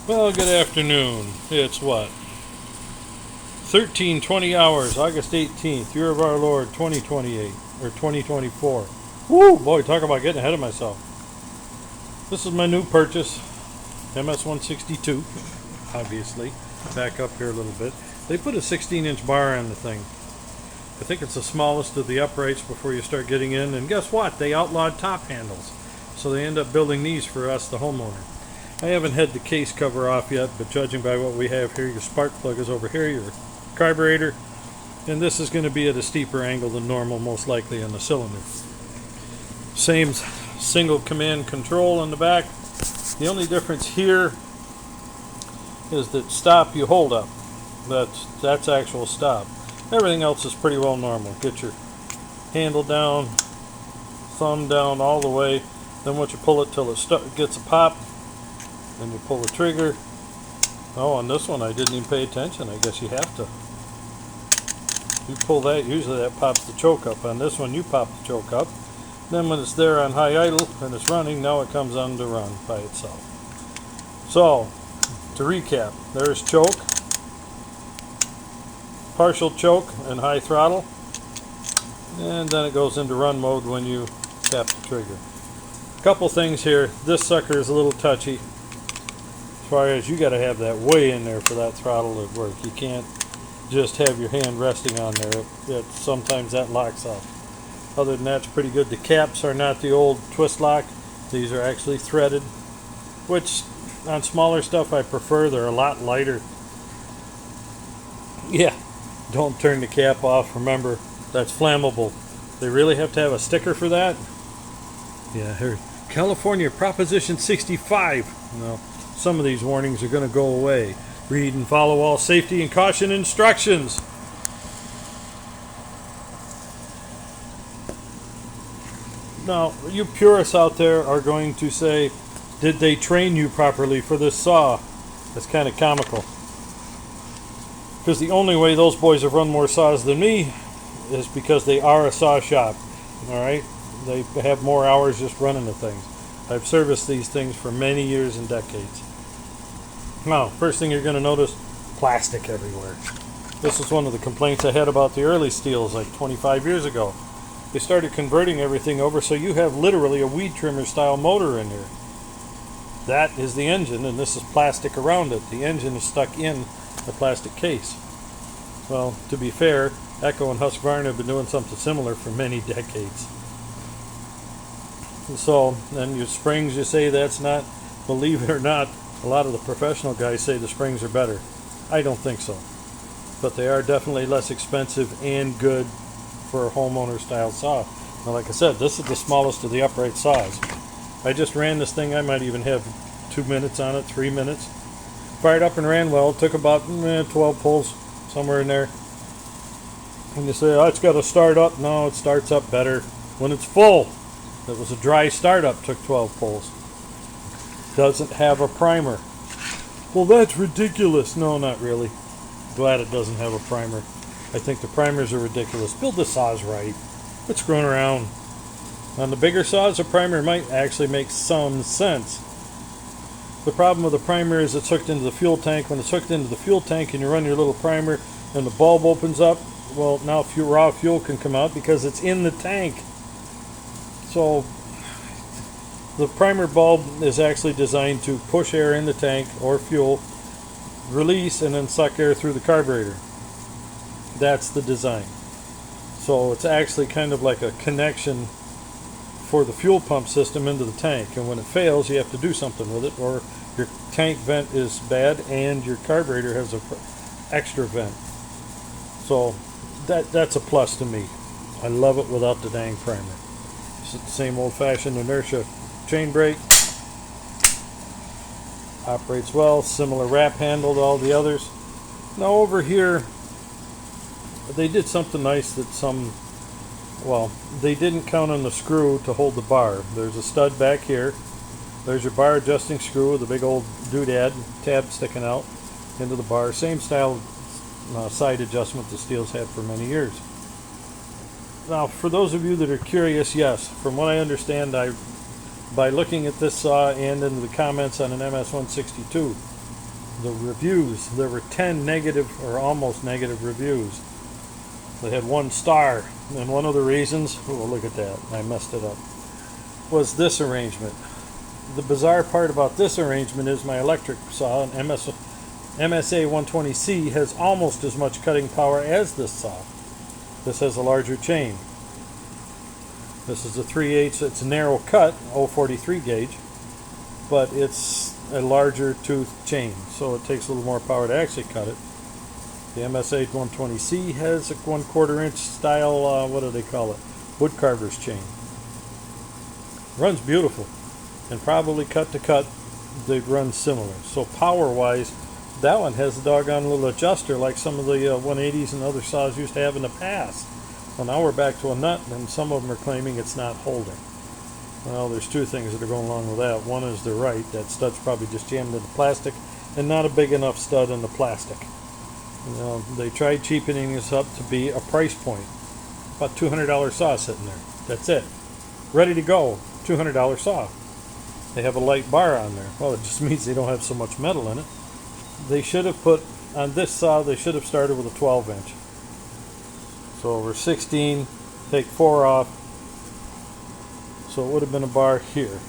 Well, good afternoon. It's what? 13:20 hours, August 18th, year of our Lord 2028 or 2024. Woo, boy, talk about getting ahead of myself. This is my new purchase, MS162, obviously. Back up here a little bit. They put a 16-inch bar on the thing. I think it's the smallest of the uprights before you start getting in. And guess what? They outlawed top handles. So they end up building these for us, the homeowner. I haven't had the case cover off yet, but judging by what we have here, your spark plug is over here, your carburetor, and this is going to be at a steeper angle than normal, most likely on the cylinder. Same single command control on the back. The only difference here is that stop you hold up. That's actual stop. Everything else is pretty well normal. Get your handle down, thumb down all the way. Then once you pull it till it gets a pop, then you pull the trigger. Oh, on this one I didn't even pay attention. I guess you have to. You pull that, usually that pops the choke up. On this one you pop the choke up. Then when it's there on high idle and it's running, now it comes on to run by itself. So, to recap, there's choke, partial choke and high throttle, and then it goes into run mode when you tap the trigger. Couple things here. This sucker is a little touchy. As far as you got to have that way in there for that throttle to work. You can't just have your hand resting on there. Sometimes that locks up. Other than that, it's pretty good. The caps are not the old twist lock. These are actually threaded, which on smaller stuff I prefer. They're a lot lighter. Yeah, don't turn the cap off. Remember, that's flammable. They really have to have a sticker for that? Yeah, here, California Proposition 65. No, some of these warnings are going to go away. Read and follow all safety and caution instructions. Now, you purists out there are going to say, did they train you properly for this saw? That's kind of comical. Because the only way those boys have run more saws than me is because they are a saw shop. Alright? They have more hours just running the things. I've serviced these things for many years and decades. Now, first thing you're going to notice, plastic everywhere. This is one of the complaints I had about the early steels like 25 years ago. They started converting everything over so you have literally a weed trimmer style motor in here. That is the engine, and this is plastic around it. The engine is stuck in the plastic case. Well, to be fair, Echo and Husqvarna have been doing something similar for many decades. And so, then your springs, you say that's not, believe it or not, a lot of the professional guys say the springs are better. I don't think so. But they are definitely less expensive and good for a homeowner style saw. Now, like I said, this is the smallest of the upright saws. I just ran this thing, I might even have 2 minutes on it, 3 minutes. Fired up and ran well. It took about 12 pulls, somewhere in there. And you say, oh, it's got to start up. No, it starts up better when it's full. It was a dry startup, took 12 pulls. Doesn't have a primer. Well, that's ridiculous. No, not really. Glad it doesn't have a primer. I think the primers are ridiculous. Build the saws right. Quit screwing around. On the bigger saws, a primer might actually make some sense. The problem with the primer is it's hooked into the fuel tank. When it's hooked into the fuel tank and you run your little primer and the bulb opens up, well, now raw fuel can come out because it's in the tank. So the primer bulb is actually designed to push air in the tank or fuel, release, and then suck air through the carburetor. That's the design. So it's actually kind of like a connection for the fuel pump system into the tank, and when it fails you have to do something with it, or your tank vent is bad and your carburetor has an extra vent. So that's a plus to me. I love it without the dang primer. It's the same old-fashioned inertia chain brake. Operates well, similar wrap handle to all the others. Now over here they did something nice that they didn't count on the screw to hold the bar. There's a stud back here. There's your bar adjusting screw with a big old doodad tab sticking out into the bar. Same style side adjustment the Steels had for many years. Now, for those of you that are curious, yes, from what I understand, by looking at this saw and into the comments on an MS162, the reviews. There were 10 negative or almost negative reviews. They had 1 star, and one of the reasons, oh look at that, I messed it up, was this arrangement. The bizarre part about this arrangement is my electric saw, an MSA120C, has almost as much cutting power as this saw. This has a larger chain. This is a 3/8, it's a narrow cut, 043 gauge, but it's a larger tooth chain, so it takes a little more power to actually cut it. The MSA120C has a 1/4 inch style, what do they call it? Wood carver's chain. Runs beautiful, and probably cut to cut, they run similar. So power wise, that one has a doggone little adjuster like some of the 180s and other saws used to have in the past. Well, now we're back to a nut, and some of them are claiming it's not holding. Well, there's 2 things that are going along with that. One is they're right. That stud's probably just jammed into plastic and not a big enough stud in the plastic. You know, they tried cheapening this up to be a price point. About $200 saw sitting there. That's it. Ready to go. $200 saw. They have a light bar on there. Well, it just means they don't have so much metal in it. They should have put, on this saw, they should have started with a 12 inch. So over 16, take 4 off. So it would have been a bar here.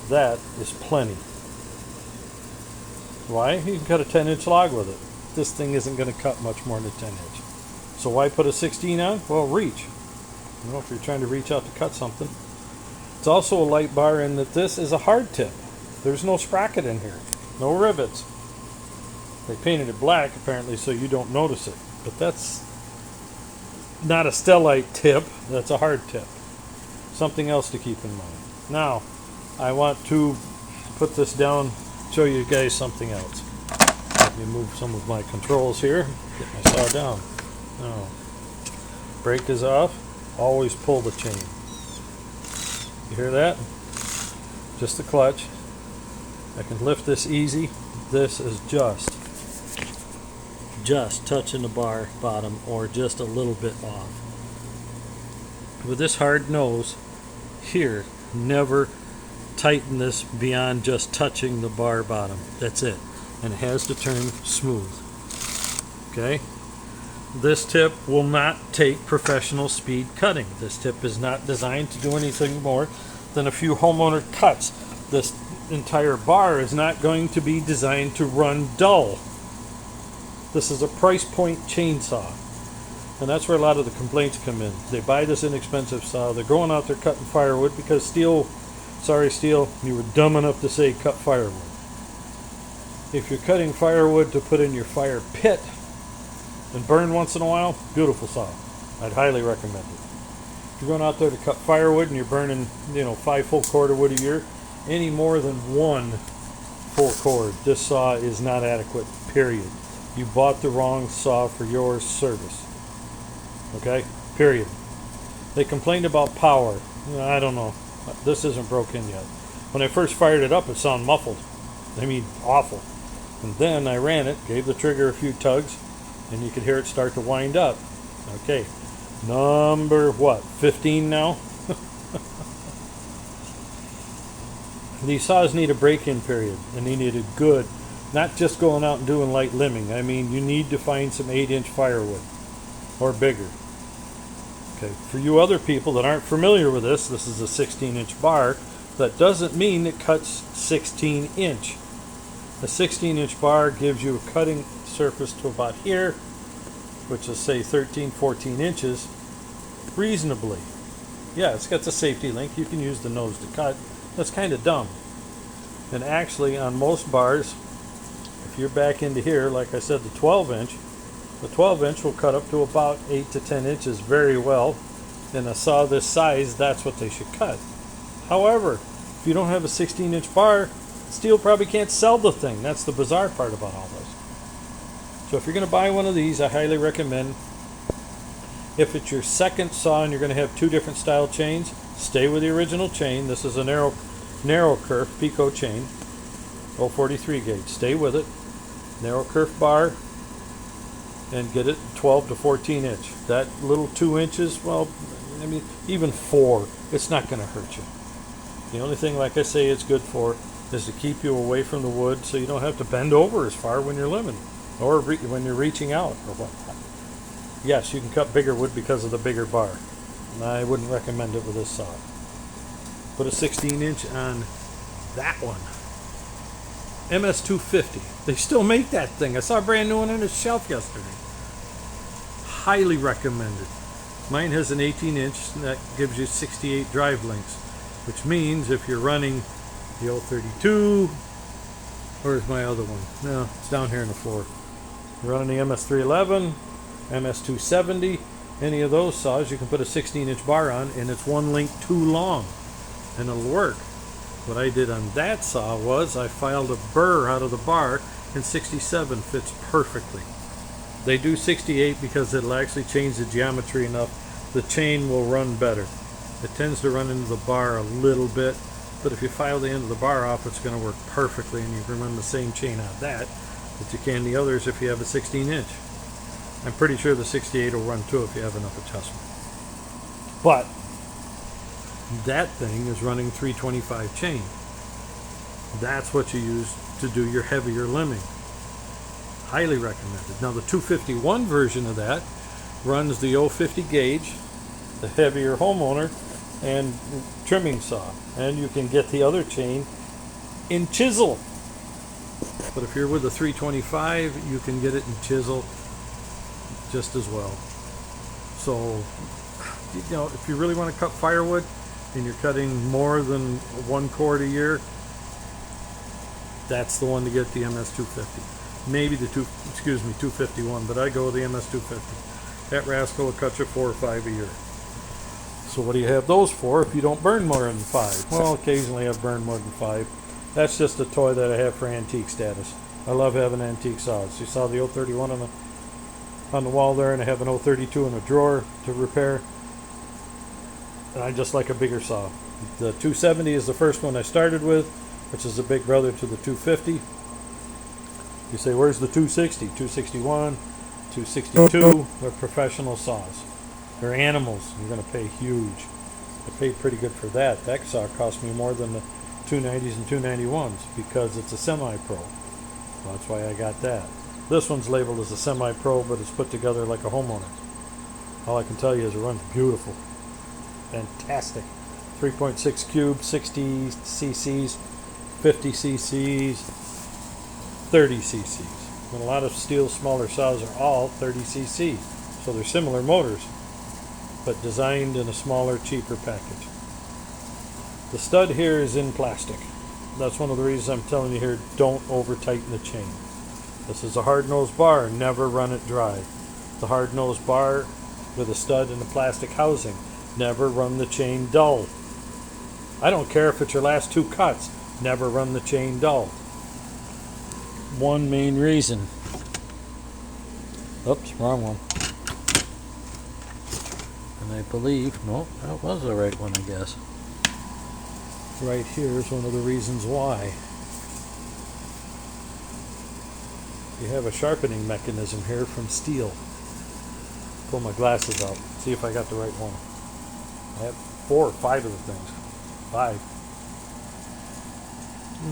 That is plenty. Why? You can cut a 10-inch log with it. This thing isn't going to cut much more than a 10-inch. So why put a 16 on? Well, reach. You know, if you're trying to reach out to cut something. It's also a light bar in that this is a hard tip. There's no sprocket in here. No rivets. They painted it black apparently so you don't notice it. But that's not a stellite tip. That's a hard tip. Something else to keep in mind. Now, I want to put this down, show you guys something else. Let me move some of my controls here. Get my saw down. Now, brake is off. Always pull the chain. You hear that? Just the clutch. I can lift this easy. This is just touching the bar bottom or just a little bit off. With this hard nose here, never tighten this beyond just touching the bar bottom. That's it. And it has to turn smooth. Okay? This tip will not take professional speed cutting. This tip is not designed to do anything more than a few homeowner cuts. This entire bar is not going to be designed to run dull. This is a price point chainsaw. And that's where a lot of the complaints come in. They buy this inexpensive saw, they're going out there cutting firewood because steel, sorry steel, you were dumb enough to say cut firewood. If you're cutting firewood to put in your fire pit and burn once in a while, beautiful saw. I'd highly recommend it. If you're going out there to cut firewood and you're burning, 5 full cord of wood a year, any more than 1 full cord, this saw is not adequate, period. You bought the wrong saw for your service. Okay? Period. They complained about power. I don't know. This isn't broken yet. When I first fired it up, it sounded muffled. I mean, awful. And then I ran it, gave the trigger a few tugs, and you could hear it start to wind up. Okay. Number, 15 now? These saws need a break-in period, and they need a good, not just going out and doing light limbing. I mean, you need to find some 8-inch firewood or bigger. Okay, for you other people that aren't familiar with this is a 16-inch bar. That doesn't mean it cuts 16-inch. A 16-inch bar gives you a cutting surface to about here, which is say 13, 14 inches, reasonably. Yeah, it's got the safety link. You can use the nose to cut. That's kind of dumb. And actually, on most bars, if you're back into here, like I said, the 12-inch will cut up to about 8 to 10 inches very well. In a saw this size, that's what they should cut. However, if you don't have a 16-inch bar, steel probably can't sell the thing. That's the bizarre part about all this. So if you're going to buy one of these, I highly recommend, if it's your second saw and you're going to have 2 different style chains, stay with the original chain. This is a narrow kerf Pico chain, 043 gauge. Stay with it. Narrow kerf bar, and get it 12 to 14 inch. That little 2 inches, well, I mean, even 4, it's not going to hurt you. The only thing, like I say, it's good for is to keep you away from the wood so you don't have to bend over as far when you're limbing or when you're reaching out or whatnot. Yes, you can cut bigger wood because of the bigger bar. And I wouldn't recommend it with this saw. Put a 16-inch on that one. MS250. They still make that thing. I saw a brand new one on the shelf yesterday. Highly recommended. Mine has an 18-inch that gives you 68 drive links, which means if you're running the 032, where's my other one? No, it's down here on the floor. You're running the MS311, MS270, any of those saws, you can put a 16-inch bar on, and it's one link too long, and it'll work. What I did on that saw was I filed a burr out of the bar, and 67 fits perfectly. They do 68 because it'll actually change the geometry enough. The chain will run better. It tends to run into the bar a little bit, but if you file the end of the bar off, it's going to work perfectly, and you can run the same chain out that you can the others if you have a 16-inch. I'm pretty sure the 68 will run too if you have enough adjustment. But that thing is running 325 chain. That's what you use to do your heavier limbing. Highly recommended. Now the 251 version of that runs the 050 gauge, the heavier homeowner, and trimming saw. And you can get the other chain in chisel. But if you're with a 325, you can get it in chisel just as well. So, you know, if you really want to cut firewood and you're cutting more than 1 cord a year, that's the one to get, the MS250. Maybe the 251, but I go with the MS250. That rascal will cut you 4 or 5 a year. So what do you have those for if you don't burn more than 5? Well, occasionally I've burned more than 5. That's just a toy that I have for antique status. I love having antique saws. You saw the 031 on the wall there, and I have an 032 in a drawer to repair. And I just like a bigger saw. The 270 is the first one I started with, which is the big brother to the 250. You say, where's the 260? 261, 262, they're professional saws. They're animals. You're going to pay huge. I paid pretty good for that. That saw cost me more than the 290s and 291s because it's a semi-pro. Well, that's why I got that. This one's labeled as a semi-pro, but it's put together like a homeowner. All I can tell you is it runs beautiful. Fantastic. 3.6 cube, 60 cc's, 50 cc's, 30 cc's. And a lot of steel smaller saws are all 30 cc. So they're similar motors, but designed in a smaller, cheaper package. The stud here is in plastic. That's one of the reasons I'm telling you here, don't over tighten the chain. This is a hard-nosed bar, never run it dry. The hard-nosed bar with a stud and a plastic housing, never run the chain dull. I don't care if it's your last 2 cuts, never run the chain dull. One main reason. Oops, wrong one. And I believe, no, that was the right one, I guess. Right here is one of the reasons why. You have a sharpening mechanism here from steel. Pull my glasses out, see if I got the right one. I have 4 or 5 of the things. 5.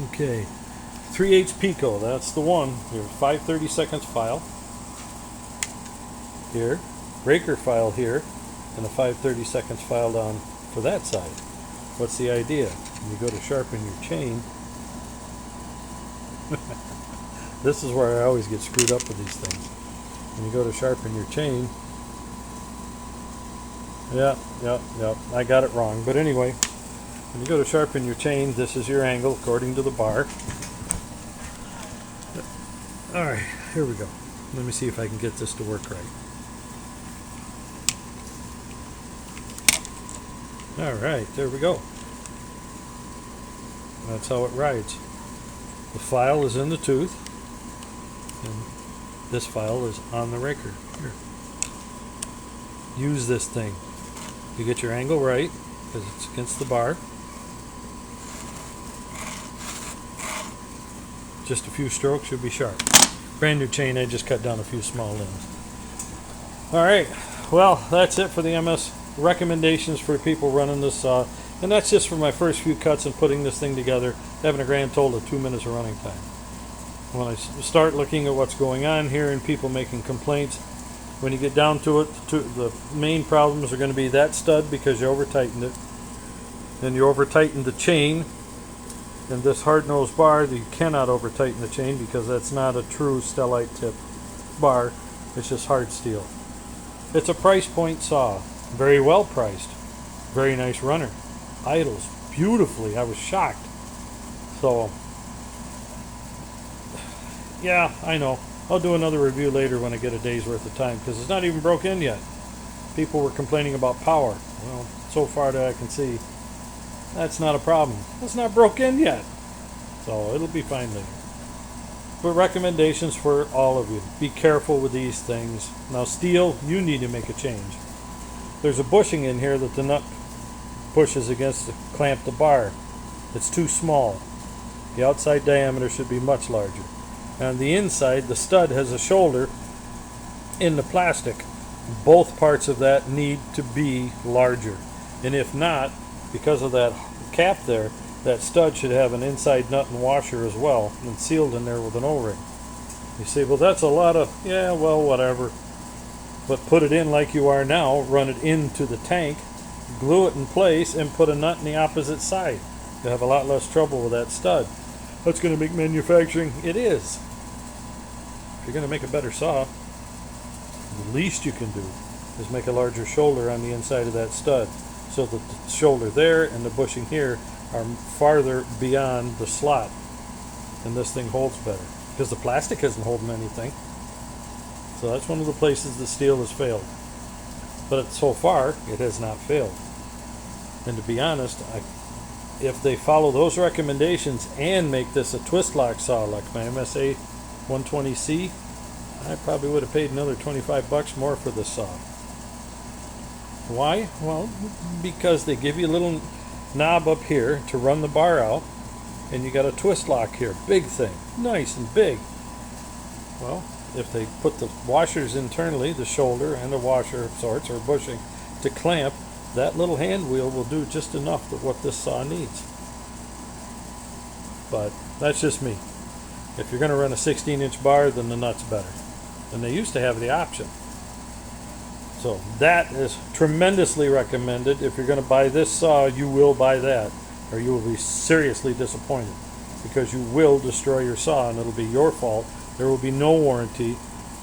Okay. 3/8 Pico, that's the one. Your 5/32 file. Here. Breaker file here. And a 5/32 file down for that side. What's the idea? When you go to sharpen your chain, this is where I always get screwed up with these things. When you go to sharpen your chain, yeah, I got it wrong. But anyway, when you go to sharpen your chain, this is your angle according to the bar. Alright, here we go. Let me see if I can get this to work right. Alright, there we go. That's how it rides. The file is in the tooth, and this file is on the raker. Here. Use this thing. You get your angle right, because it's against the bar. Just a few strokes, you'll be sharp. Brand new chain, I just cut down a few small limbs. Alright, well, that's it for the MS recommendations for people running this saw. And that's just for my first few cuts and putting this thing together, having a grand total of 2 minutes of running time. When I start looking at what's going on here and people making complaints, when you get down to it, the main problems are going to be that stud because you over tightened it. Then you over tightened the chain, and this hard nosed bar, you cannot over tighten the chain because that's not a true stellite tip bar. It's just hard steel. It's a price point saw, very well priced, very nice runner, idles beautifully. I was shocked. So yeah, I know. I'll do another review later when I get a day's worth of time because it's not even broke in yet. People were complaining about power. Well, so far that I can see, that's not a problem. It's not broke in yet. So it'll be fine later. But recommendations for all of you. Be careful with these things. Now steel, you need to make a change. There's a bushing in here that the nut pushes against to clamp the bar. It's too small. The outside diameter should be much larger. On the inside, the stud has a shoulder in the plastic. Both parts of that need to be larger. And if not, because of that cap there, that stud should have an inside nut and washer as well, and sealed in there with an O-ring. You say, well, that's a lot of, yeah, well, whatever. But put it in like you are now, run it into the tank, glue it in place, and put a nut in the opposite side. You'll have a lot less trouble with that stud. That's going to make manufacturing, it is. If you're going to make a better saw, the least you can do is make a larger shoulder on the inside of that stud so that the shoulder there and the bushing here are farther beyond the slot, and this thing holds better because the plastic isn't holding anything. So that's one of the places the steel has failed, but so far it has not failed. And to be honest, if they follow those recommendations and make this a twist lock saw like my MS162, I probably would have paid another $25 more for this saw. Why? Well, because they give you a little knob up here to run the bar out, and you got a twist lock here, big thing, nice and big. Well, if they put the washers internally, the shoulder and a washer of sorts or bushing to clamp, that little hand wheel will do just enough of what this saw needs. But that's just me. If you're going to run a 16-inch bar, then the nut's better. And they used to have the option. So that is tremendously recommended. If you're going to buy this saw, you will buy that, or you will be seriously disappointed because you will destroy your saw and it'll be your fault. There will be no warranty.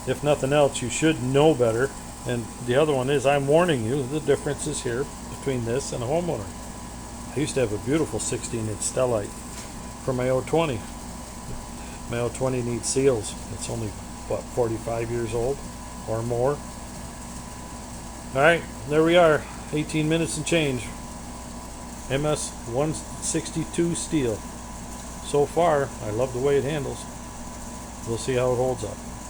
If nothing else, you should know better. And the other one is, I'm warning you, the difference is here between this and a homeowner. I used to have a beautiful 16-inch stellite for my 020. My 020 needs seals. It's only, what, 45 years old or more. Alright, there we are. 18 minutes and change. MS162 steel. So far, I love the way it handles. We'll see how it holds up.